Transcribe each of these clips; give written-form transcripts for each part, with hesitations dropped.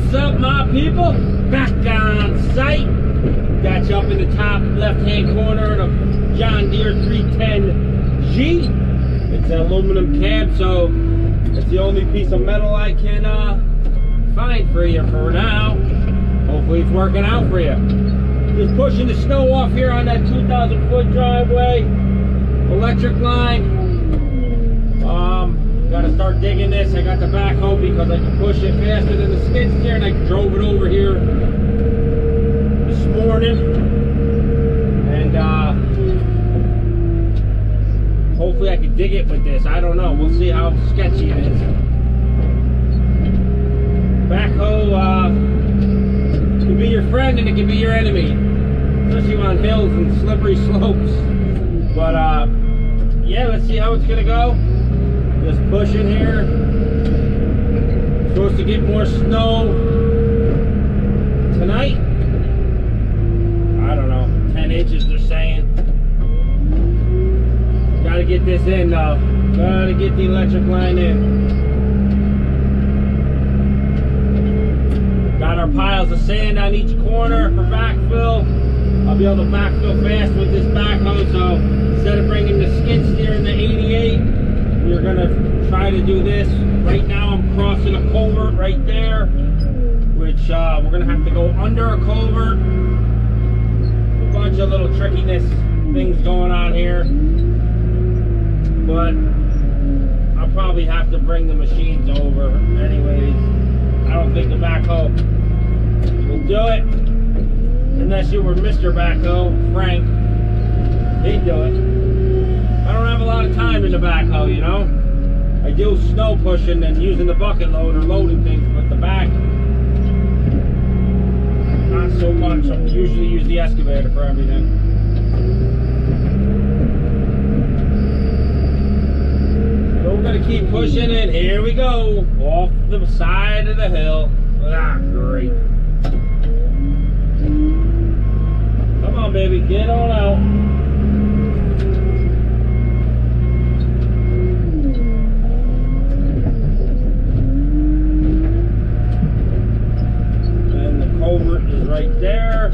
What's up, my people? Back on site. Got you up in the top left-hand corner of John Deere 310G. It's an aluminum cab, so it's the only piece of metal I can find for you for now. Hopefully it's working out for you. Just pushing the snow off here on that 2,000-foot driveway. Electric line. Gotta start digging this. I got the backhoe because I can push it faster than the skid steer, and I drove it over here this morning. And hopefully I can dig it with this. I don't know. We'll see how sketchy it is. Backhoe can be your friend and it can be your enemy, especially on hills and slippery slopes. But yeah, let's see how it's gonna go. Just pushing here. Supposed to get more snow tonight. I don't know, 10 inches they're saying. Gotta get this in though. Gotta get the electric line in. Got our piles of sand on each corner for backfill. I'll be able to backfill fast with this backhoe, so instead of bringing the skid steer in the 88, we're gonna try to do this. Right now I'm crossing a culvert right there, which we're gonna have to go under a culvert. A bunch of little trickiness things going on here, but I'll probably have to bring the machines over anyways. I don't think the backhoe will do it unless you were Mr. Backhoe, Frank. He'd do it. I don't have a lot of time in the backhoe, you know. I do snow pushing and using the bucket loader, loading things, but the back, not so much. I usually use the excavator for everything. So we're gonna keep pushing and here we go, off the side of the hill. Ah, great. Come on, baby, get on out. Right there. I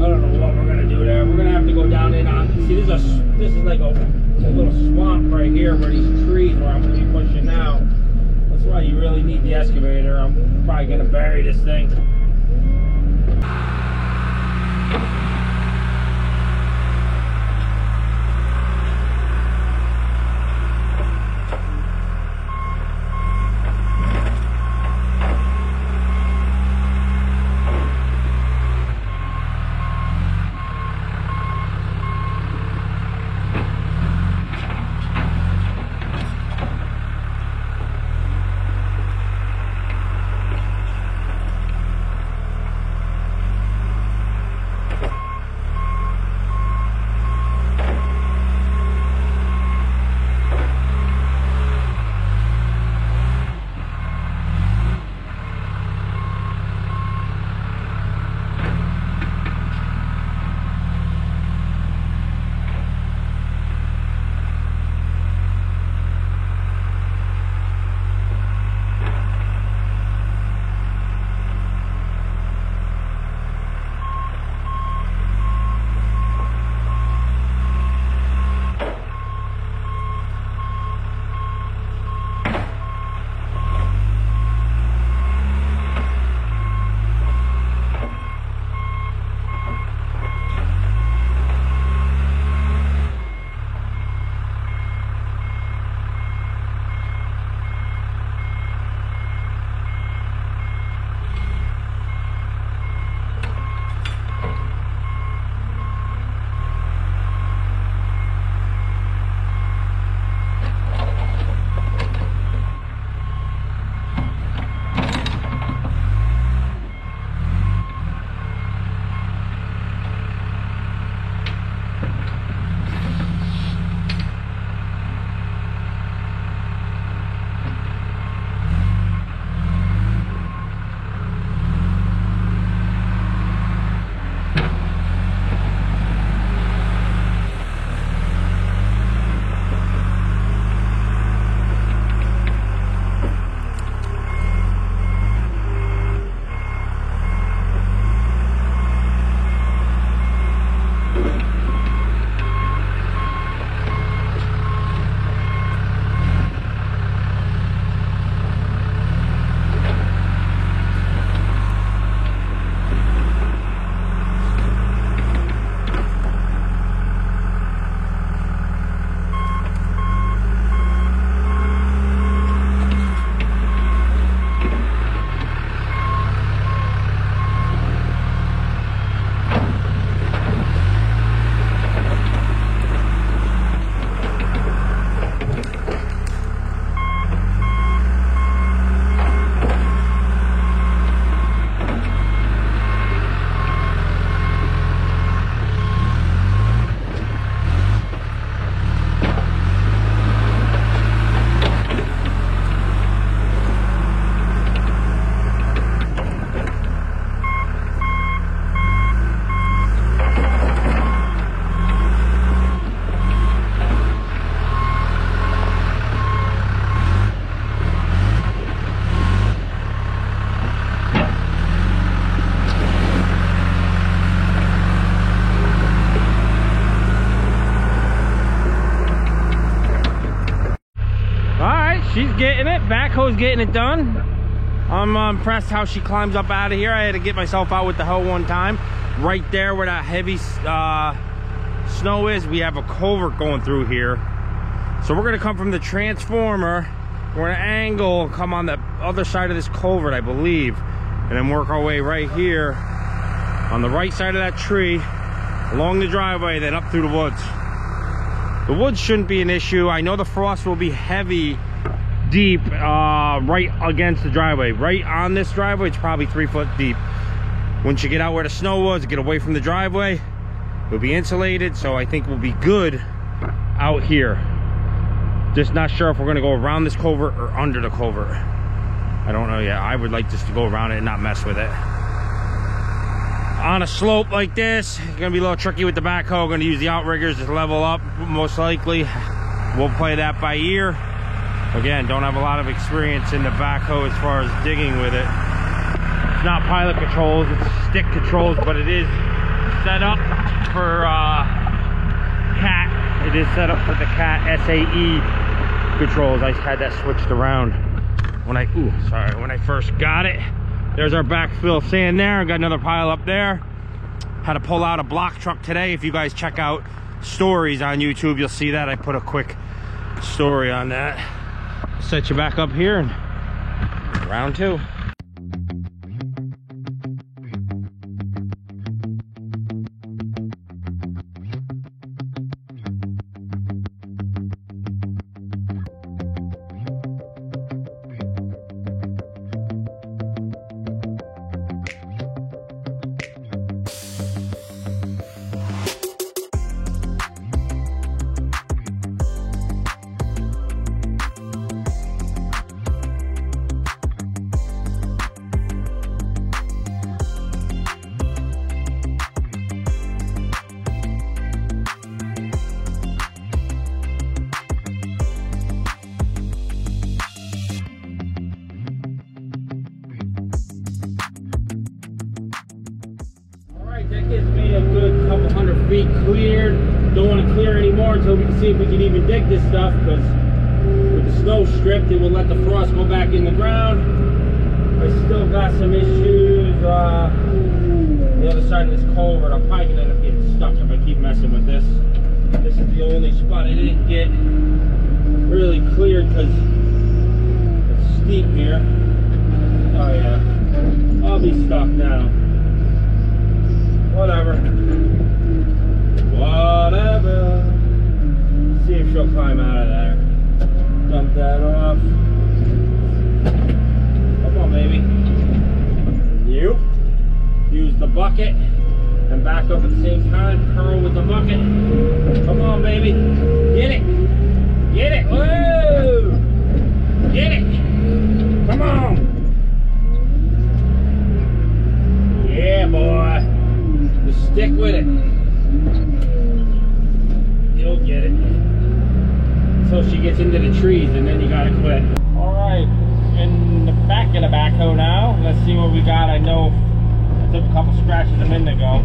don't know what we're gonna do there. We're gonna have to go down in on. See, this is like a little swamp right here where these trees where I'm gonna be pushing now. That's why you really need the excavator. I'm probably gonna bury this thing. she's getting it. Backhoe's getting it done. I'm impressed how she climbs up out of here. I had to get myself out with the hoe one time. Right there where that heavy snow is, we have a culvert going through here. So we're gonna come from the transformer, we're gonna angle, come on the other side of this culvert, I believe, and then work our way right here on the right side of that tree, along the driveway, then up through the woods. The woods shouldn't be an issue. I know the frost will be heavy, deep, right against the driveway. Right on this driveway, it's probably 3 foot deep. Once you get out where the snow was, get away from the driveway, we'll be insulated, so I think we'll be good out here. Just not sure if we're gonna go around this culvert or under the culvert. I don't know yet. I would like just to go around it and not mess with it. On a slope like this, it's gonna be a little tricky with the backhoe. Gonna use the outriggers to level up, most likely. We'll play that by ear. Again, don't have a lot of experience in the backhoe as far as digging with it. It's not pilot controls, it's stick controls, but it is set up for CAT. It is set up for the CAT SAE controls. I had that switched around when I first got it. There's our backfill sand there. Got another pile up there. Had to pull out a block truck today. If you guys check out stories on YouTube, you'll see that. I put a quick story on that. Set you back up here and round two. That gives me a good couple hundred feet cleared. Don't want to clear anymore until we can see if we can even dig this stuff, because with the snow stripped, it will let the frost go back in the ground. I still got some issues the other side of this culvert. I'm probably gonna end up getting stuck if I keep messing with this. This is the only spot I didn't get really cleared because it's steep here. Oh yeah, I'll be stuck now. Whatever. See if she'll climb out of there. Dump that off. Come on, baby. Yep. Use the bucket and back up at the same time. Curl with the bucket. Come on, baby. Get it. Get it. Whoa! Get it. Come on. Yeah, boy. Just stick with it. You'll get it. Until she gets into the trees, and then you gotta quit. Alright, in the back of the backhoe now. Let's see what we got. I know I took a couple scratches a minute ago.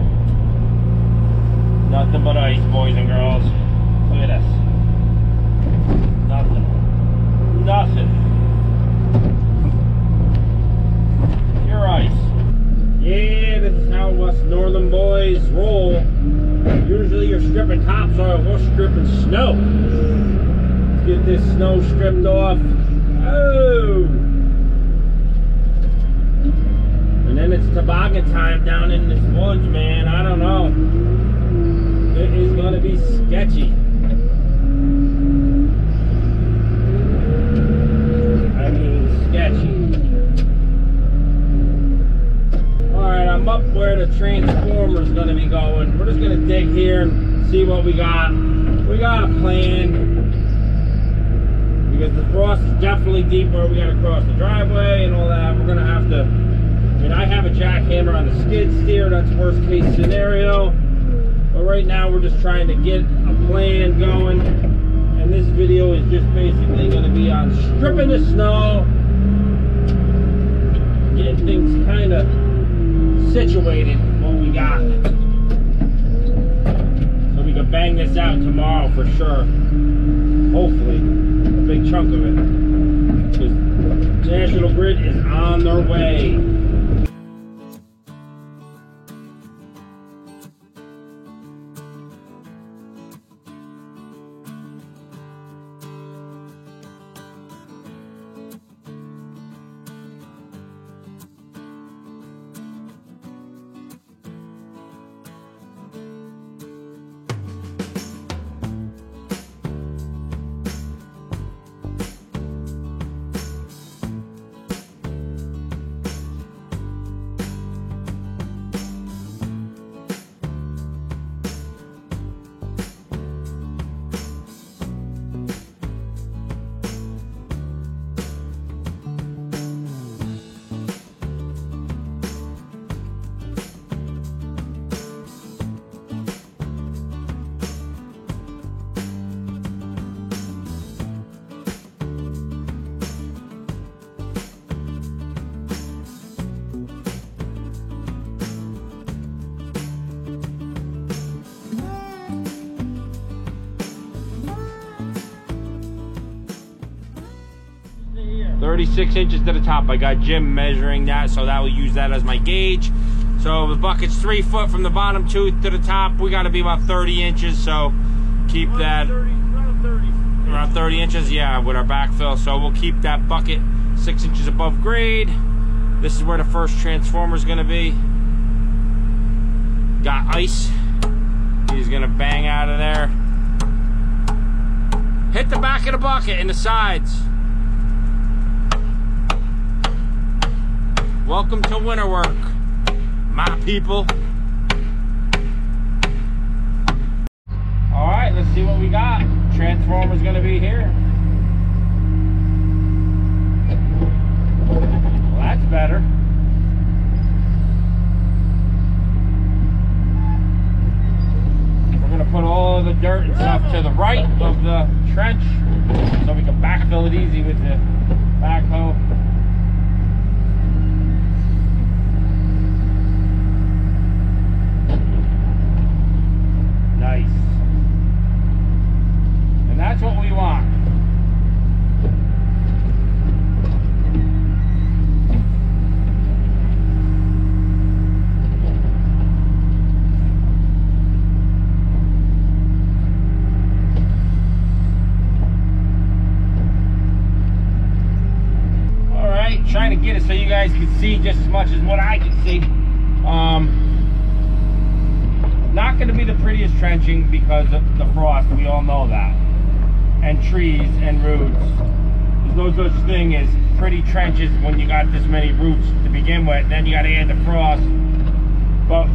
Nothing but ice, boys and girls. Look at this. Nothing. Nothing. Pure ice. Yeah, this is how us northern boys roll. Usually you're stripping topsoil, we're stripping snow. Let's get this snow stripped off. Oh! And then it's toboggan time down in this woods, man. I don't know. It is gonna be sketchy. I mean, sketchy. Alright, I'm up where the transformer is going to be going. We're just going to dig here and see what we got. We got a plan. Because the frost is definitely deep where we got to cross the driveway and all that. We're going to have to... I mean, I have a jackhammer on the skid steer. That's worst case scenario. But right now we're just trying to get a plan going. And this video is just basically going to be on stripping the snow. Getting things kind of situated, what we got, so we can bang this out tomorrow for sure. Hopefully a big chunk of it. National Grid is on their way. "36 inches to the top." I got Jim measuring that, so that will use that as my gauge. So the bucket's 3 foot from the bottom tooth to the top. We got to be about 30 inches, so keep that around 30 inches, yeah, with our backfill. So we'll keep that bucket 6 inches above grade. This is where the first transformer is going to be. Got ice. He's going to bang out of there. Hit the back of the bucket and the sides. Welcome to winter work, my people. All right, let's see what we got. Transformer's gonna be here. Well, that's better. We're gonna put all of the dirt and stuff to the right of the trench so we can backfill it easy with the backhoe. Nice. And that's what we want. All right, trying to get it so you guys can see just as much as what I can see. Not going to be the prettiest trenching because of the frost, we all know that, and trees and roots. There's no such thing as pretty trenches when you got this many roots to begin with, then you got to add the frost. But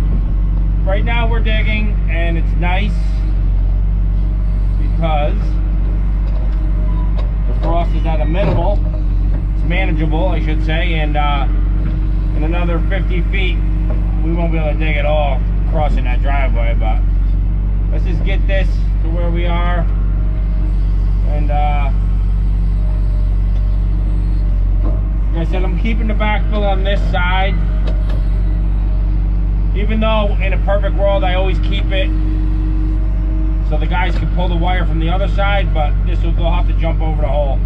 right now we're digging, and it's nice because the frost is at a minimal. It's manageable, I should say, and in another 50 feet we won't be able to dig it all crossing that driveway, but let's just get this to where we are. And like I said, I'm keeping the backfill on this side, even though in a perfect world I always keep it so the guys can pull the wire from the other side, but this will, they'll have to jump over the hole.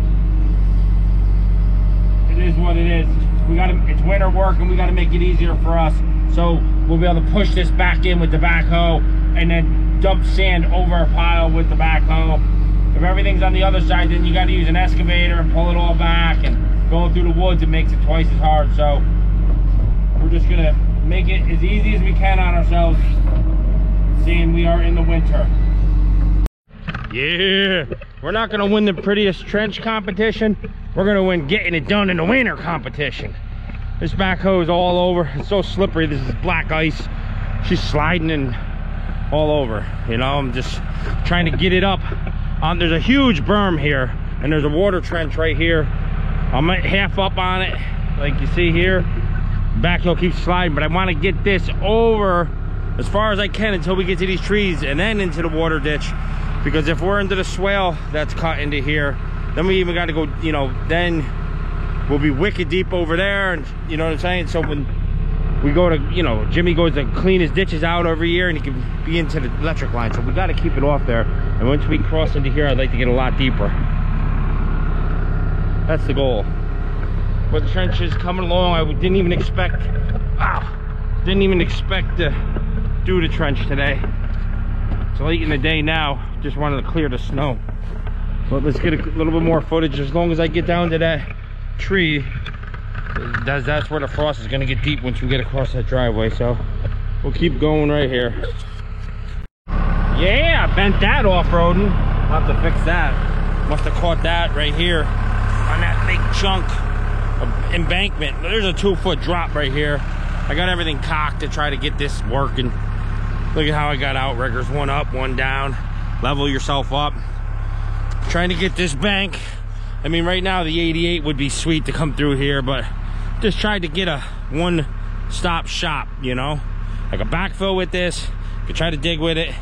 It is what it is. We got to, it's winter work and we got to make it easier for us. So we'll be able to push this back in with the backhoe and then dump sand over a pile with the backhoe. If everything's on the other side, then you got to use an excavator and pull it all back, and going through the woods, it makes it twice as hard. So we're just gonna make it as easy as we can on ourselves, seeing we are in the winter. Yeah, we're not gonna win the prettiest trench competition. We're gonna win getting it done in the winter competition. This backhoe is all over. It's so slippery. This is black ice. She's sliding and all over. You know, I'm just trying to get it up. There's a huge berm here, and there's a water trench right here. I'm half up on it, like you see here. Backhoe keeps sliding, but I want to get this over as far as I can until we get to these trees and then into the water ditch. Because if we're into the swale that's cut into here, then we even got to go, you know, then we'll be wicked deep over there, and you know what I'm saying? So when we go to, you know, Jimmy goes to clean his ditches out every year and he can be into the electric line, so we got to keep it off there. And once we cross into here, I'd like to get a lot deeper. That's the goal. But the trench is coming along. I didn't even expect to do the trench today. It's late in the day now. Just wanted to clear the snow. But let's get a little bit more footage. As long as I get down to that tree, that's where the frost is going to get deep once we get across that driveway. So we'll keep going right here. Yeah, I bent that off-roading. I'll have to fix that. Must have caught that right here on that big chunk of embankment. There's a 2-foot drop right here. I got everything cocked to try to get this working. Look at how I got outriggers. One up, one down. Level yourself up. Trying to get this bank. I mean, right now the 88 would be sweet to come through here, but just tried to get a one-stop shop, you know? Like a backfill with this. You could try to dig with it.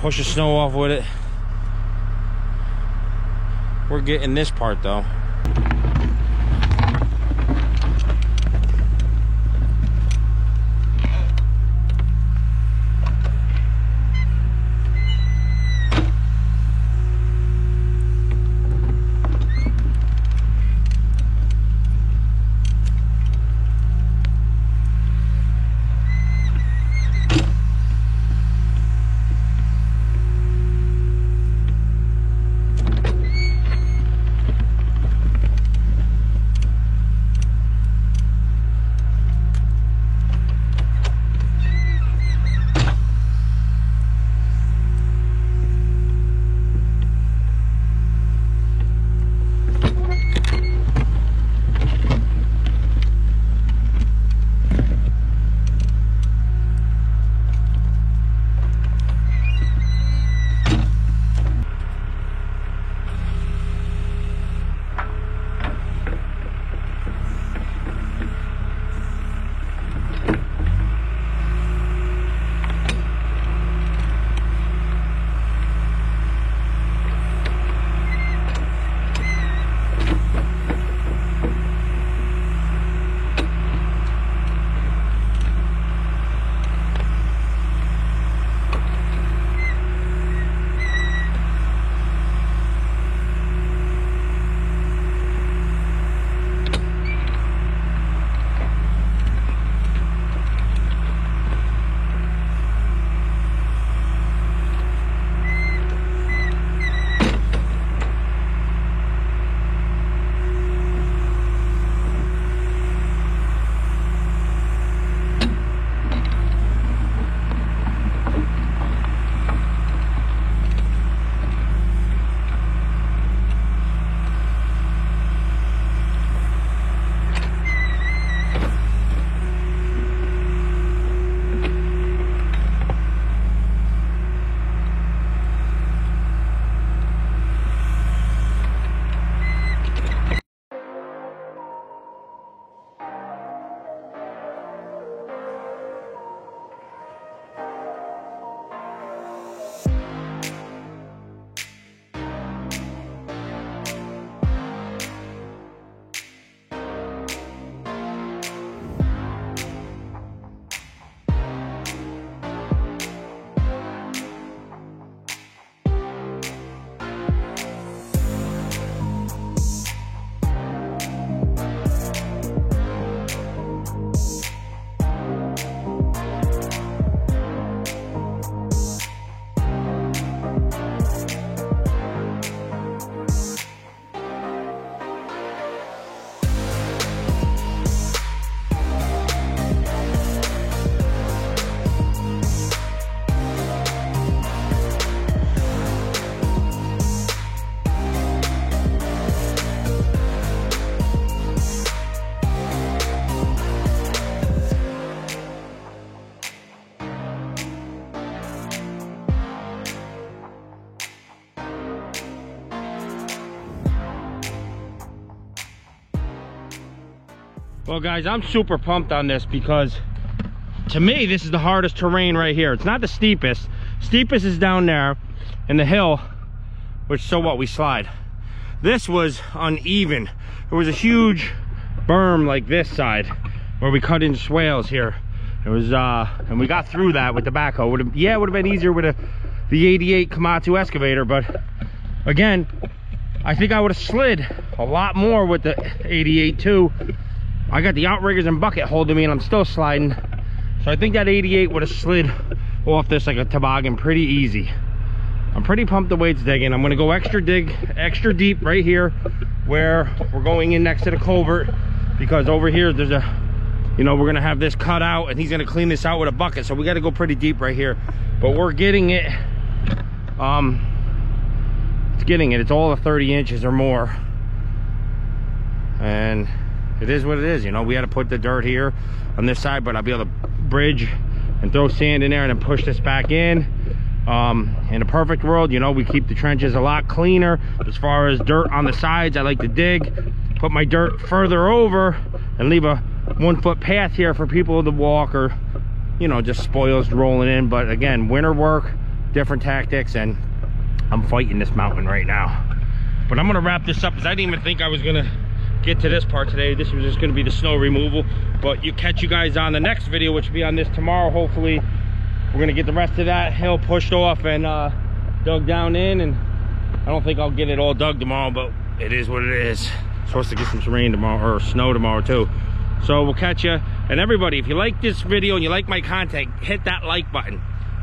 Push the snow off with it. We're getting this part though. Well guys, I'm super pumped on this because to me this is the hardest terrain right here. It's not the steepest. Steepest is down there in the hill, which so what, we slide. This was uneven. There was a huge berm like this side where we cut in swales here. It was and we got through that with the backhoe. It would have been easier with the 88 Komatsu excavator, but again, I think I would have slid a lot more with the 88 too. I got the outriggers and bucket holding me and I'm still sliding. So I think that 88 would have slid off this like a toboggan pretty easy. I'm pretty pumped the weight's digging. I'm gonna go extra deep right here where we're going in next to the culvert, because over here there's a, you know, we're gonna have this cut out and he's gonna clean this out with a bucket. So we gotta go pretty deep right here. But we're getting it, it's all the 30 inches or more. And it is what it is, you know. We had to put the dirt here on this side, but I'll be able to bridge and throw sand in there and then push this back in. In a perfect world, you know, we keep the trenches a lot cleaner. As far as dirt on the sides, I like to dig, put my dirt further over and leave a 1 foot path here for people to walk, or, you know, just spoils rolling in. But again, winter work, different tactics, and I'm fighting this mountain right now. But I'm gonna wrap this up because I didn't even think I was gonna get to this part today. This was just gonna be the snow removal. But catch you guys on the next video, which will be on this tomorrow. Hopefully we're gonna get the rest of that hill pushed off and dug down in. And I don't think I'll get it all dug tomorrow, but it is what it is. Supposed to get some rain tomorrow, or snow tomorrow too. So we'll catch you. And everybody, if you like this video and you like my content, hit that like button.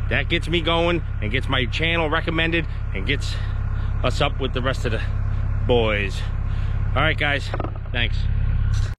That gets me going and gets my channel recommended and gets us up with the rest of the boys. All right, guys, thanks.